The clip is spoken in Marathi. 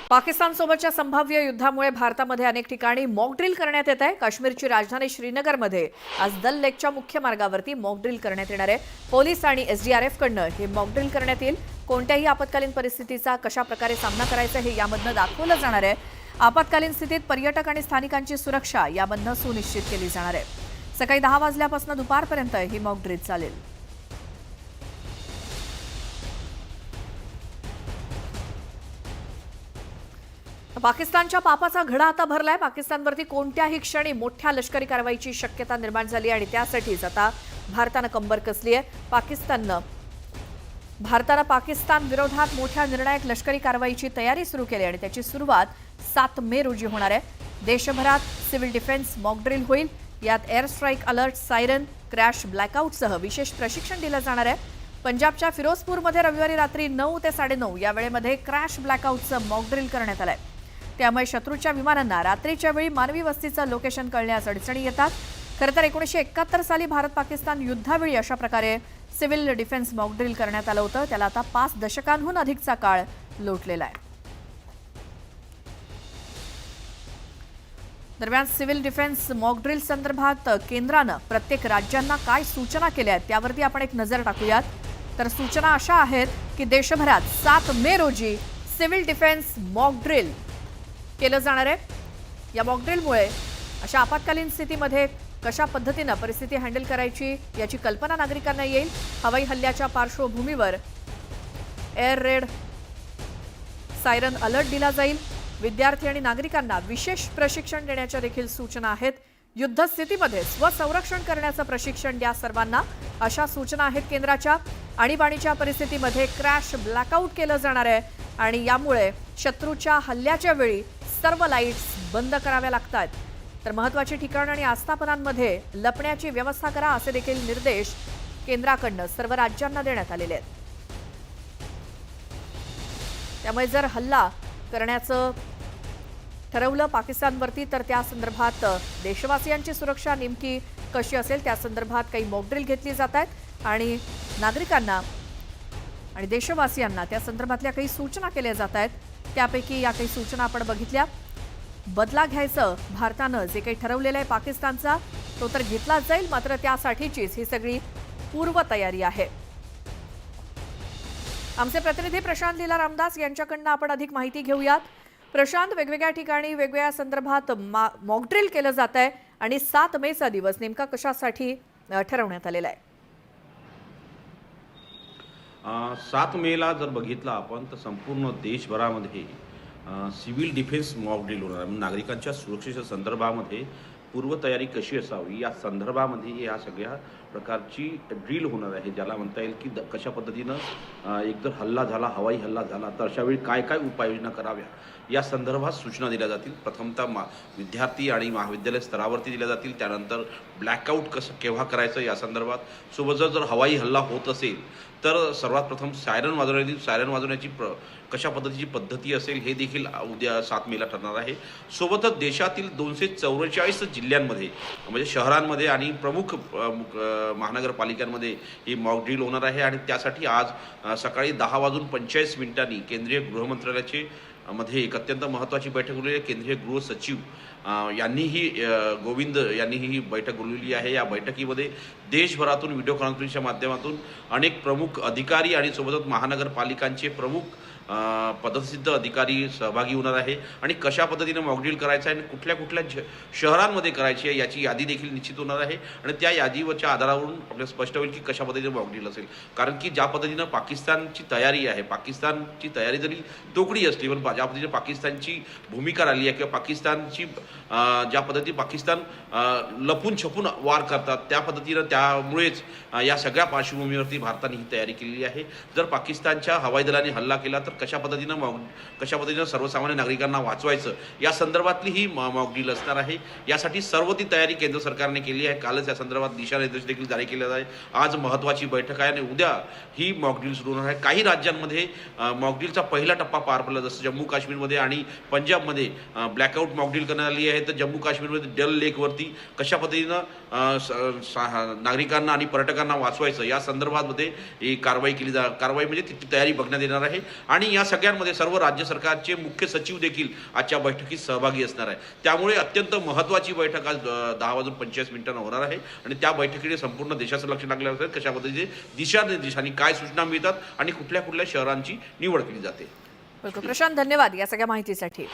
पाकिस्तानसोबतच्या संभाव्य युद्धामुळे भारतामध्ये अनेक ठिकाणी मॉक ड्रिल करण्यात येत आहे। काश्मीरची राजधानी श्रीनगरमध्ये आज दल लेकच्या मुख्य मार्गावरती मॉक ड्रिल करण्यात येणार आहे। पोलीस आणि एसडीआरएफ कडनं हे मॉक ड्रिल करण्यात येईल। कोणत्याही आपत्कालीन परिस्थितीचा कशा प्रकारे सामना करायचा हे यामधनं दाखवलं जाणार आहे। आपत्कालीन स्थितीत पर्यटक आणि स्थानिकांची सुरक्षा यामधनं सुनिश्चित केली जाणार आहे। सकाळी 10 वाजल्यापासून दुपारपर्यंत ही मॉक ड्रिल चालेल। पाकिस्तानच्या पापाचा घडा आता भरलाय। पाकिस्तानवरती कोणत्याही क्षणी मोठ्या लष्करी कारवाईची शक्यता निर्माण झाली आणि त्यासाठीच आता भारतानं कंबर कसली आहे। भारतानं पाकिस्तान विरोधात मोठ्या निर्णायक लष्करी कारवाईची तयारी सुरू केली आणि त्याची सुरुवात 7 मे रोजी होणार आहे। देशभरात सिव्हिल डिफेन्स मॉक ड्रिल होईल। यात air strike alert, siren, crash ब्लॅकआउटसह विशेष प्रशिक्षण दिलं जाणार आहे। पंजाबच्या फिरोजपूरमध्ये रविवारी रात्री 9 ते 9:30 या वेळेमध्ये क्रॅश ब्लॅकआउटचं मॉक ड्रिल करण्यात आलंय। त्यामुळे शत्रूच्या विमानांना रात्रीच्या वेळी मानवी वस्तीचं लोकेशन कळण्यास अडचणी येतात। खरं तर 1971 साली भारत पाकिस्तान युद्धावेळी अशा प्रकारे सिव्हिल डिफेन्स मॉक ड्रिल करण्यात आलं होतं। त्याला आता 5 दशकांहून अधिकचा काळ लोटलेला आहे। दरम्यान सिव्हिल डिफेन्स मॉक ड्रिल संदर्भात केंद्रानं प्रत्येक राज्यांना काय सूचना केल्या आहेत त्यावरती आपण एक नजर टाकूयात। तर सूचना अशा आहेत की देशभरात 7 मे रोजी सिव्हिल डिफेन्स मॉक ड्रिल केलं जाणार आहे। या मॉक ड्रिलमुळे अशा आपत्कालीन स्थितीमध्ये कशा पद्धतीनं परिस्थिती हँडल करायची याची कल्पना नागरिकांना येईल। हवाई हल्ल्याच्या पार्श्वभूमीवर एअर रेड, सायरन अलर्ट दिला जाईल। विद्यार्थी आणि नागरिकांना विशेष प्रशिक्षण देण्याच्या देखील सूचना आहेत। युद्धस्थितीमध्ये स्वसंरक्षण करण्याचं प्रशिक्षण द्या सर्वांना, अशा सूचना आहेत केंद्राच्या। आणीबाणीच्या परिस्थितीमध्ये क्रॅश ब्लॅकआउट केलं जाणार आहे आणि यामुळे शत्रूच्या हल्ल्याच्या वेळी सर्व लाईट्स बंद कराव्या लागतात। तर महत्त्वाची ठिकाणं आणि आस्थापनांमध्ये लपण्याची व्यवस्था करा असे देखील निर्देश केंद्राकडून सर्व राज्यांना देण्यात आलेले आहेत। त्यामुळे जर हल्ला करण्याचं ठरवलं पाकिस्तानवरती तर त्या संदर्भात देशवासियांची सुरक्षा नेमकी कशी असेल त्या संदर्भात काही मॉक ड्रिल घेतली जात आहेत आणि नागरिकांना आणि देशवासियांना त्या संदर्भातल्या काही सूचना केल्या जात आहेत। त्यापैकी या काही सूचना आपण बघितल्या। बदला घ्यायचं भारतानं जे काही ठरवलेलं आहे पाकिस्तानचा तो तर घेतलाच जाईल, मात्र त्यासाठीचीच ही सगळी पूर्वतयारी आहे। आमचे प्रतिनिधी प्रशांत लीला रामदास यांच्याकडनं आपण अधिक माहिती घेऊयात। प्रशांत, वेगवेगळ्या ठिकाणी वेगवेगळ्या संदर्भात मॉक ड्रिल केलं जात आहे आणि 7 मेचा दिवस नेमका कशासाठी ठरवण्यात आलेला आहे? 7 मेला जर बघितलं आपण तर संपूर्ण देशभरामध्ये सिव्हिल डिफेन्स मॉक ड्रिल होणार आहे। नागरिकांच्या सुरक्षेच्या संदर्भामध्ये पूर्वतयारी कशी असावी या संदर्भामध्ये या सगळ्या प्रकारची ड्रिल होणार आहे, ज्याला म्हणता येईल की कशा पद्धतीनं एक जर हल्ला झाला, हवाई हल्ला झाला तर अशावेळी काय काय उपाययोजना कराव्या या संदर्भात सूचना दिल्या जातील। प्रथमतः विद्यार्थी आणि महाविद्यालय स्तरावरती दिल्या जातील। त्यानंतर ब्लॅकआउट कसं केव्हा करायचं या संदर्भात, सोबतच जर हवाई हल्ला होत असेल तर सर्वात प्रथम सायरन वाजवण्याची कशा पद्धतीची पद्धती असेल हे देखील उद्या 7 मेला ठरणार आहे। सोबतच देशातील 244 जिल्ह्यांमध्ये म्हणजे शहरांमध्ये आणि प्रमुख महानगरपालिकांमध्ये ही मॉक ड्रिल होणार आहे आणि त्यासाठी आज सकाळी 10:45 केंद्रीय गृहमंत्रालयाचे मध्ये एक अत्यंत महत्त्वाची बैठक बोलवली आहे। केंद्रीय गृह सचिव गोविंद यांनीही ही बैठक बोलवली आहे। या बैठकीमध्ये देशभरातून व्हिडिओ कॉन्फरन्सच्या माध्यमातून अनेक प्रमुख अधिकारी आणि सोबतच महानगरपालिकांचे प्रमुख पदसिद्ध अधिकारी सहभागी होणार आहे आणि कशा पद्धतीने मॉक ड्रिल करायचं आहे आणि कुठल्या कुठल्या शहरांमध्ये करायची आहे याची यादी देखील निश्चित होणार आहे आणि त्या यादीवरच्या आधारावरून आपल्याला स्पष्ट होईल की कशा पद्धतीने मॉक ड्रिल असेल। कारण की ज्या पद्धतीनं पाकिस्तानची तयारी आहे, पाकिस्तानची तयारी जरी तोकडी असली पण ज्या पद्धतीने पाकिस्तानची भूमिका राहिली आहे किंवा पाकिस्तानची ज्या पद्धतीने पाकिस्तान लपून छपून वार करतात त्या पद्धतीनं, त्यामुळेच या सगळ्या पार्श्वभूमीवरती भारताने ही तयारी केलेली आहे। जर पाकिस्तानच्या हवाई दलाने हल्ला केला तर कशा पद्धतीनं सर्वसामान्य नागरिकांना वाचवायचं या संदर्भातली ही मॉक ड्रिल असणार आहे। यासाठी सर्व ती तयारी केंद्र सरकारने केली आहे। कालच या संदर्भात दिशानिर्देश देखील जारी केले आहे। आज महत्त्वाची बैठक आहे आणि उद्या ही मॉक ड्रिल सुरू होणार आहे। काही राज्यांमध्ये मॉक ड्रिलचा पहिला टप्पा पार पडला, जसं जम्मू काश्मीरमध्ये आणि पंजाबमध्ये ब्लॅकआउट मॉक ड्रिल करण्यात आली आहे। तर जम्मू काश्मीरमध्ये डल लेकवरती कशा पद्धतीनं नागरिकांना आणि पर्यटकांना वाचवायचं या संदर्भामध्ये ही कारवाई म्हणजे तिची तयारी बघण्यात येणार आहे आणि आणि या सगळ्यांमध्ये सर्व राज्य सरकारचे मुख्य सचिव देखील आजच्या बैठकीत सहभागी असणार आहे. त्यामुळे अत्यंत महत्त्वाची बैठक आज 10:45 होणार आहे आणि त्या बैठकीने संपूर्ण देशाचं लक्ष लागलं असेल कशा पद्धतीचे दिशानिर्देश आणि काय सूचना मिळतात आणि कुठल्या कुठल्या शहरांची निवड केली जाते. बिलकुल प्रशांत, धन्यवाद या सगळ्या माहितीसाठी.